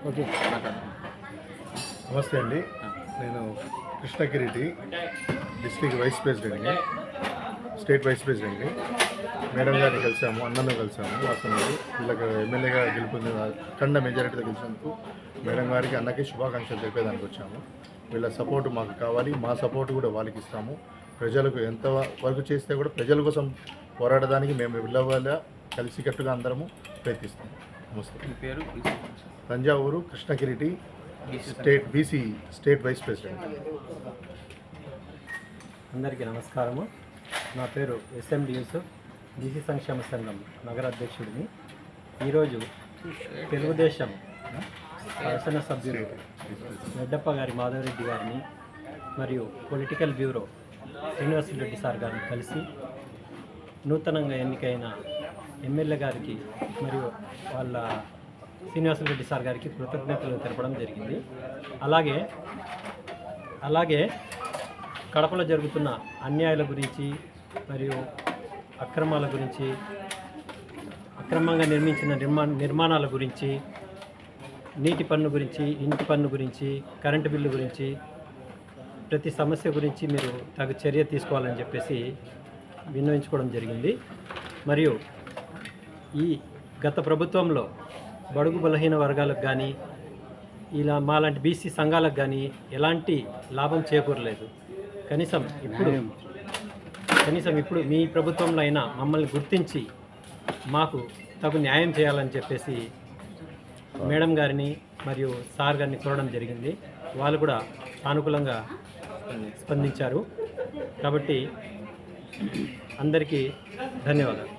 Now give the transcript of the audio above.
Okay. నమస్తే అండి. నేను కృష్ణకిరీటి డిస్ట్రిక్ట్ వైస్ ప్రెసిడెంట్ని, స్టేట్ వైస్ ప్రెసిడెంట్ని. మేడం గారిని కలిసాము, అన్నను కలిసాము. అసలు వీళ్ళకి ఎమ్మెల్యేగా గెలుపొందిన అఖండ మెజారిటీతో గెలిచినందుకు మేడం గారికి అన్నకి శుభాకాంక్షలు తెలిపేదానికి వచ్చాము. వీళ్ళ సపోర్టు మాకు కావాలి, మా సపోర్టు కూడా వాళ్ళకి ఇస్తాము. ప్రజలకు ఎంత వరకు చేస్తే కూడా ప్రజల కోసం పోరాడడానికి మేము వెళ్ళవల్ల కలిసికట్టుగా అందరము ప్రయత్నిస్తాము. నమస్తే. మీ పేరు? Thanjavur Krishnakireeti, BC state vice president. అందరికీ నమస్కారము. నా పేరు ఎస్ఎండి యూసుఫ్, బీసీ సంక్షేమ సంఘం నగర అధ్యక్షుడిని. ఈరోజు తెలుగుదేశం శాసనసభ్యులు రెడ్డప్ప గారి మాధవరెడ్డి గారిని మరియు పొలిటికల్ బ్యూరో శ్రీనివాసరెడ్డి సార్ గారిని కలిసి నూతనంగా ఎన్నికైన ఎమ్మెల్యే గారికి మరియు వాళ్ళ శ్రీనివాసరెడ్డి సార్ గారికి కృతజ్ఞతలు తెలపడం జరిగింది. అలాగే కడపలో జరుగుతున్న అన్యాయాల గురించి మరియు అక్రమాల గురించి, అక్రమంగా నిర్మించిన నిర్మాణాల గురించి, నీటి పన్ను గురించి, ఇంటి పన్ను గురించి, కరెంటు బిల్లు గురించి, ప్రతి సమస్య గురించి మీరు తగు చర్య తీసుకోవాలని చెప్పేసి విన్నవించుకోవడం జరిగింది. మరియు ఈ గత ప్రభుత్వంలో బడుగు బలహీన వర్గాలకు కానీ ఇలా మాలాంటి బీసీ సంఘాలకు కానీ ఎలాంటి లాభం చేకూరలేదు. కనీసం ఇప్పుడు మీ ప్రభుత్వంలో అయినా మమ్మల్ని గుర్తించి మాకు తగు న్యాయం చేయాలని చెప్పేసి మేడం గారిని మరియు సార్ గారిని కోరడం జరిగింది. వాళ్ళు కూడా సానుకూలంగా స్పందించారు. కాబట్టి అందరికీ ధన్యవాదాలు.